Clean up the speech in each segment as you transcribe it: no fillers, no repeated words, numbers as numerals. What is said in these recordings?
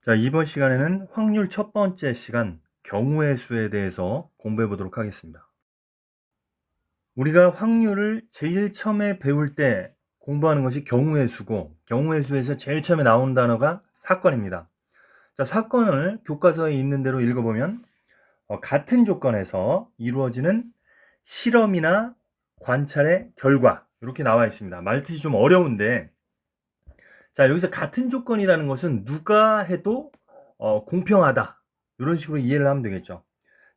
자, 이번 시간에는 확률 첫 번째 시간 경우의 수에 대해서 공부해 보도록 하겠습니다. 우리가 확률을 제일 처음에 배울 때 공부하는 것이 경우의 수고, 경우의 수에서 제일 처음에 나온 단어가 사건입니다. 자, 사건을 교과서에 있는 대로 읽어보면 같은 조건에서 이루어지는 실험이나 관찰의 결과 이렇게 나와 있습니다. 말뜻이 좀 어려운데, 자, 여기서 같은 조건이라는 것은 누가 해도 공평하다 이런 식으로 이해를 하면 되겠죠.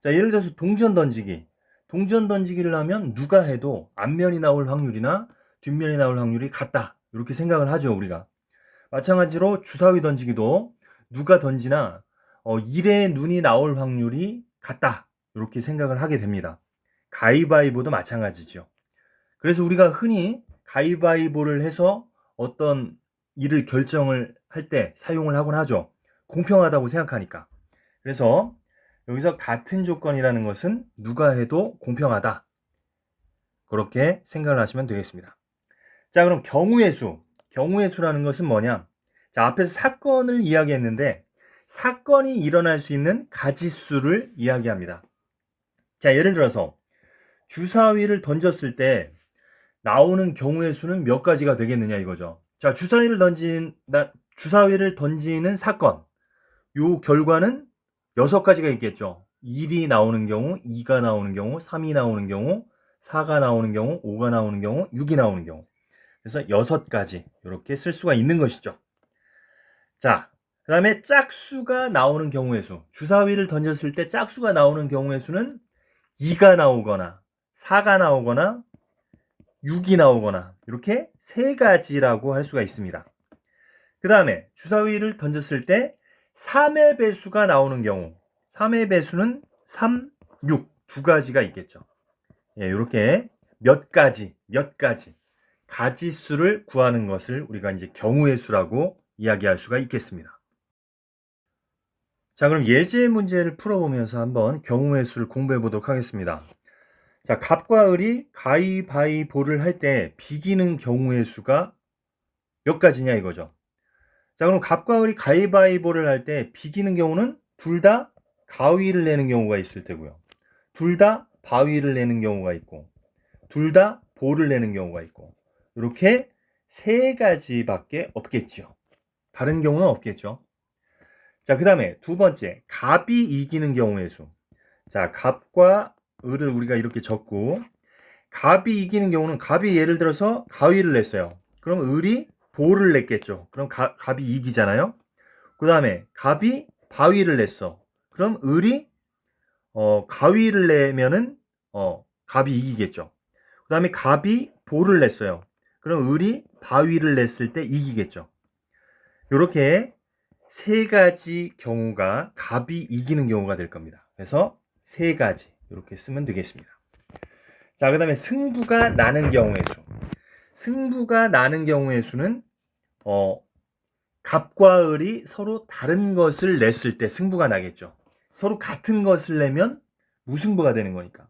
자, 예를 들어서 동전 던지기. 동전 던지기를 하면 누가 해도 앞면이 나올 확률이나 뒷면이 나올 확률이 같다 이렇게 생각을 하죠, 우리가. 마찬가지로 주사위 던지기도 누가 던지나 1의 눈이 나올 확률이 같다 이렇게 생각을 하게 됩니다. 가위바위보도 마찬가지죠. 그래서 우리가 흔히 가위바위보를 해서 어떤 일을 결정을 할 때 사용을 하곤 하죠. 공평하다고 생각하니까. 그래서 여기서 같은 조건이라는 것은 누가 해도 공평하다. 그렇게 생각을 하시면 되겠습니다. 자, 그럼 경우의 수. 경우의 수라는 것은 뭐냐? 자, 앞에서 사건을 이야기했는데 사건이 일어날 수 있는 가지수를 이야기합니다. 자, 예를 들어서 주사위를 던졌을 때 나오는 경우의 수는 몇 가지가 되겠느냐 이거죠. 자, 주사위를 던지는 사건. 요 결과는 6가지가 있겠죠. 1이 나오는 경우, 2가 나오는 경우, 3이 나오는 경우, 4가 나오는 경우, 5가 나오는 경우, 6이 나오는 경우. 그래서 6가지 이렇게 쓸 수가 있는 것이죠. 자, 그 다음에 짝수가 나오는 경우의 수. 주사위를 던졌을 때 짝수가 나오는 경우의 수는 2가 나오거나 4가 나오거나 6이 나오거나 이렇게 3가지라고 할 수가 있습니다. 그 다음에 주사위를 던졌을 때 3의 배수가 나오는 경우 3의 배수는 3, 6 두 가지가 있겠죠. 예, 이렇게 몇 가지 가지수를 구하는 것을 우리가 이제 경우의 수라고 이야기할 수가 있겠습니다. 자, 그럼 예제 문제를 풀어보면서 한번 경우의 수를 공부해 보도록 하겠습니다. 자, 갑과 을이 가위바위보를 할 때 비기는 경우의 수가 몇 가지냐 이거죠. 자, 그럼 갑과 을이 가위바위보를 할 때 비기는 경우는 둘 다 가위를 내는 경우가 있을 테고요. 둘 다 바위를 내는 경우가 있고, 둘 다 보를 내는 경우가 있고, 이렇게 3가지밖에 없겠죠. 다른 경우는 없겠죠. 자, 그 다음에 두 번째, 갑이 이기는 경우의 수. 자, 갑과 을을 우리가 이렇게 적고, 갑이 이기는 경우는 갑이 예를 들어서 가위를 냈어요. 그럼 을이 보를 냈겠죠. 그럼 갑이 이기잖아요. 그 다음에 갑이 바위를 냈어. 그럼 을이 가위를 내면은 갑이 이기겠죠. 그 다음에 갑이 보를 냈어요. 그럼 을이 바위를 냈을 때 이기겠죠. 이렇게 3가지 경우가 갑이 이기는 경우가 될 겁니다. 그래서 3가지 이렇게 쓰면 되겠습니다. 자, 그 다음에 승부가 나는 경우의 수. 승부가 나는 경우의 수는 갑과 을이 서로 다른 것을 냈을 때 승부가 나겠죠. 서로 같은 것을 내면 무승부가 되는 거니까.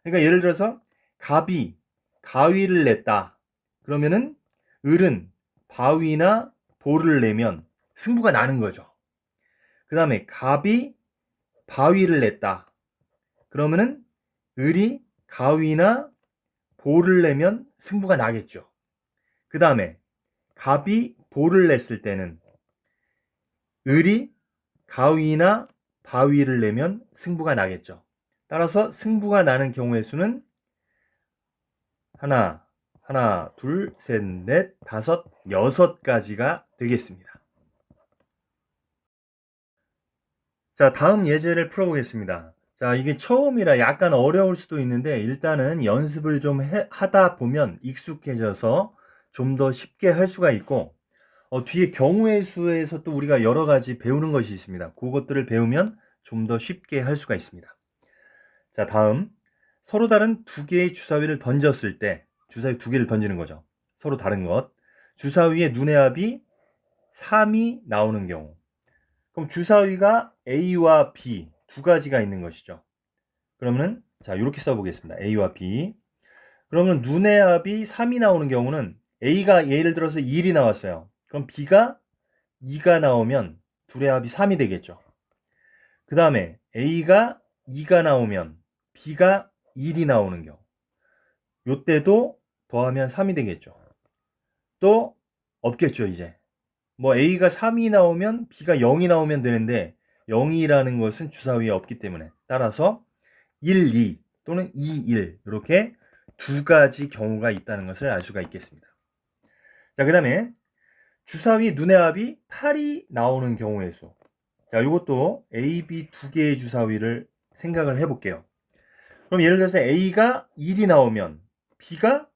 그러니까 예를 들어서 갑이 가위를 냈다. 그러면은 을은 바위나 볼을 내면 승부가 나는 거죠. 그 다음에 갑이 바위를 냈다. 그러면은 을이 가위나 볼을 내면 승부가 나겠죠. 그 다음에 갑이 볼을 냈을 때는 을이 가위나 바위를 내면 승부가 나겠죠. 따라서 승부가 나는 경우의 수는 하나, 둘, 셋, 넷, 다섯, 6가지가 되겠습니다. 자, 다음 예제를 풀어보겠습니다. 자, 이게 처음이라 약간 어려울 수도 있는데 일단은 연습을 좀 하다 보면 익숙해져서 좀 더 쉽게 할 수가 있고 뒤에 경우의 수에서 또 우리가 여러 가지 배우는 것이 있습니다. 그것들을 배우면 좀 더 쉽게 할 수가 있습니다. 자, 다음 서로 다른 2개의 주사위를 던졌을 때 주사위 2개를 던지는 거죠. 서로 다른 것. 주사위의 눈의 합이 3이 나오는 경우. 그럼 주사위가 A와 B 2가지가 있는 것이죠. 그러면은 자, 이렇게 써보겠습니다. A와 B. 그러면 눈의 합이 3이 나오는 경우는 A가 예를 들어서 1이 나왔어요. 그럼 B가 2가 나오면 둘의 합이 3이 되겠죠. 그 다음에 A가 2가 나오면 B가 1이 나오는 경우. 요때도 더하면 3이 되겠죠. 또 없겠죠, 이제. 뭐 A가 3이 나오면 B가 0이 나오면 되는데 0이라는 것은 주사위에 없기 때문에 따라서 1, 2 또는 2, 1 이렇게 두 가지 경우가 있다는 것을 알 수가 있겠습니다. 자, 그 다음에 주사위 눈의 합이 8이 나오는 경우의 수. 자, 이것도 A, B 두 개의 주사위를 생각을 해볼게요. 그럼 예를 들어서 A가 1이 나오면 B가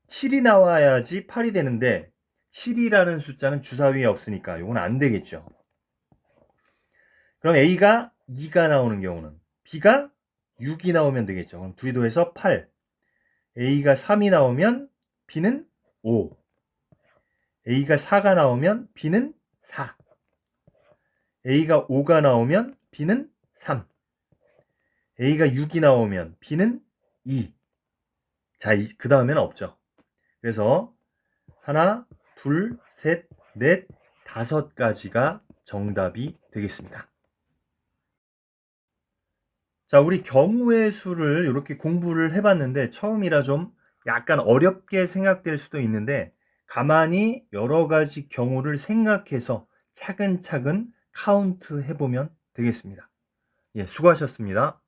7이 나와야지 8이 되는데 7이라는 숫자는 주사위에 없으니까 이건 안 되겠죠. 그럼 A가 2가 나오는 경우는 B가 6이 나오면 되겠죠. 그럼 둘이 더해서 8. A가 3이 나오면 B는 5. A가 4가 나오면 B는 4. A가 5가 나오면 B는 3. A가 6이 나오면 B는 2. 자, 그 다음에는 없죠. 그래서 하나, 둘, 셋, 넷, 5가지가 정답이 되겠습니다. 자, 우리 경우의 수를 이렇게 공부를 해봤는데 처음이라 좀 약간 어렵게 생각될 수도 있는데 가만히 여러 가지 경우를 생각해서 차근차근 카운트 해보면 되겠습니다. 예, 수고하셨습니다.